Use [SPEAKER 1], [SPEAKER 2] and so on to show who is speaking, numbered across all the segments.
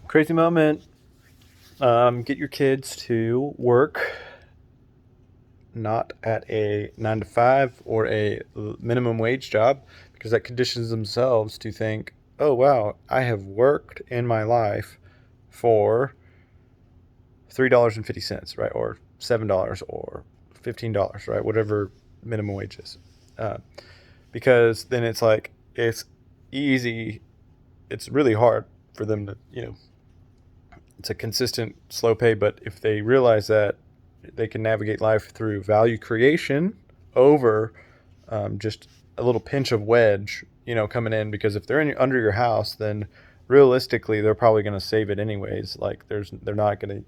[SPEAKER 1] Crazy moment. Get your kids to work not at a 9 to 5 or a minimum wage job, because that conditions themselves to think, oh, wow, I have worked in my life for $3.50, right? Or $7 or $15, right? Whatever minimum wage is. Because then it's like, it's easy. It's really hard for them to, it's a consistent slow pay, but if they realize that they can navigate life through value creation over just a little pinch of wedge, coming in, because if they're under your house, then realistically they're probably going to save it anyways. Like they're not going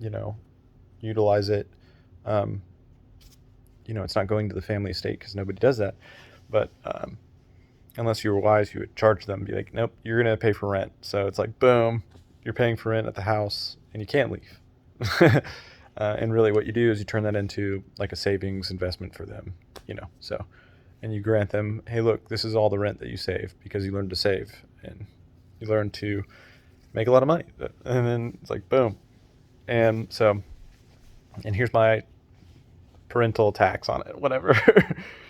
[SPEAKER 1] to, utilize it. It's not going to the family estate because nobody does that. But unless you were wise, you would charge them, be like, nope, you're going to pay for rent. So it's like, boom, you're paying for rent at the house and you can't leave. And really what you do is you turn that into like a savings investment for them, so, and you grant them, hey, look, this is all the rent that you save because you learned to save and you learned to make a lot of money. And then it's like, boom. And so, and here's my parental tax on it, whatever.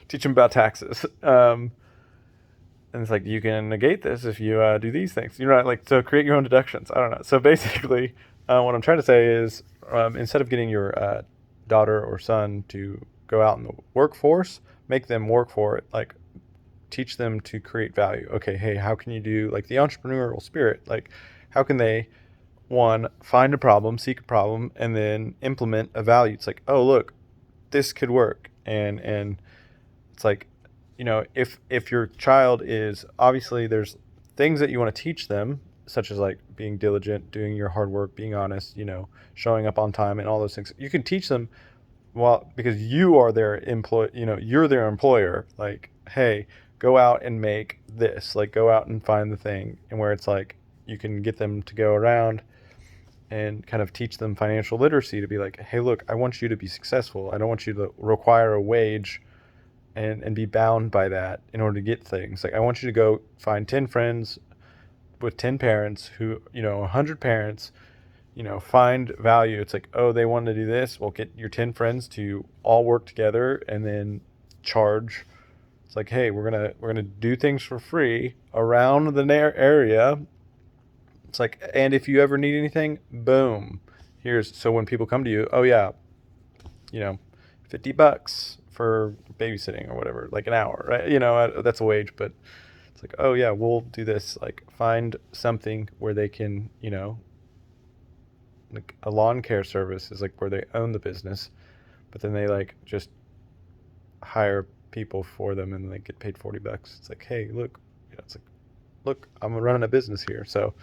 [SPEAKER 1] Teach them about taxes. And it's like, you can negate this if you do these things. So create your own deductions. I don't know. So basically, what I'm trying to say is, instead of getting your daughter or son to go out in the workforce, make them work for it. Like, teach them to create value. Okay, hey, how can you do, like, the entrepreneurial spirit? Like, how can they, one, find a problem, seek a problem, and then implement a value? It's like, oh, look, this could work. And it's like, if your child is, obviously there's things that you want to teach them, such as like being diligent, doing your hard work, being honest, showing up on time and all those things. You can teach them, well, because you are their you're their employer. Like, hey, go out and make this, like go out and find the thing. And where it's like, you can get them to go around and kind of teach them financial literacy, to be like, hey, look, I want you to be successful. I don't want you to require a wage and be bound by that in order to get things. Like, I want you to go find 10 friends with 10 parents who, 100 parents, find value. It's like, oh, they want to do this. Well, get your 10 friends to all work together and then charge. It's like, hey, we're going to do things for free around the area. It's like, and if you ever need anything, boom, so when people come to you, oh yeah, $50 for babysitting or whatever, like an hour, right? That's a wage, but it's like, oh yeah, we'll do this. Like, find something where they can, like a lawn care service is like where they own the business, but then they like just hire people for them and they get paid $40. It's like, hey, look, it's like, look, I'm running a business here. So,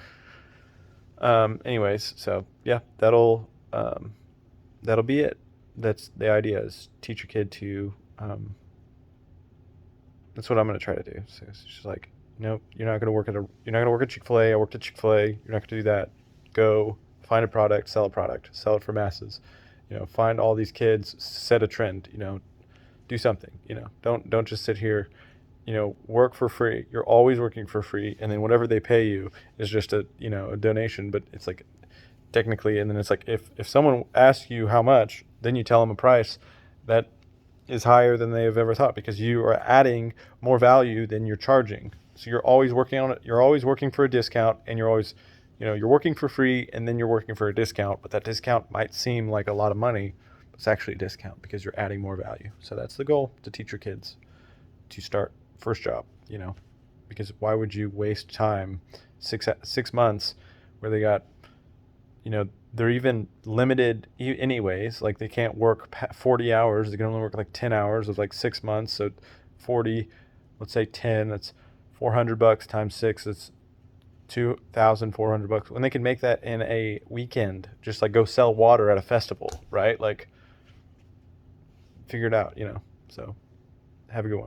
[SPEAKER 1] anyways, so yeah, that'll be it. That's the idea, is teach your kid to, that's what I'm going to try to do. So it's just like, nope, you're not going to work at Chick-fil-A. I worked at Chick-fil-A. You're not going to do that. Go find a product, sell it for masses, find all these kids, set a trend, do something, don't just sit here, work for free. You're always working for free. And then whatever they pay you is just a donation, but it's like technically, and then it's like, if someone asks you how much, then you tell them a price that is higher than they have ever thought, because you are adding more value than you're charging. So you're always working on it. You're always working for a discount, and you're always, you're working for free, and then you're working for a discount, but that discount might seem like a lot of money, but it's actually a discount because you're adding more value. So that's the goal, to teach your kids to start first job, because why would you waste time, 6 months where they got, they're even limited anyways. Like, they can't work 40 hours. They can only work like 10 hours of like 6 months. So 40, let's say 10, that's $400 times 6. It's $2,400. When they can make that in a weekend, just like go sell water at a festival, right? Like, figure it out, so have a good one.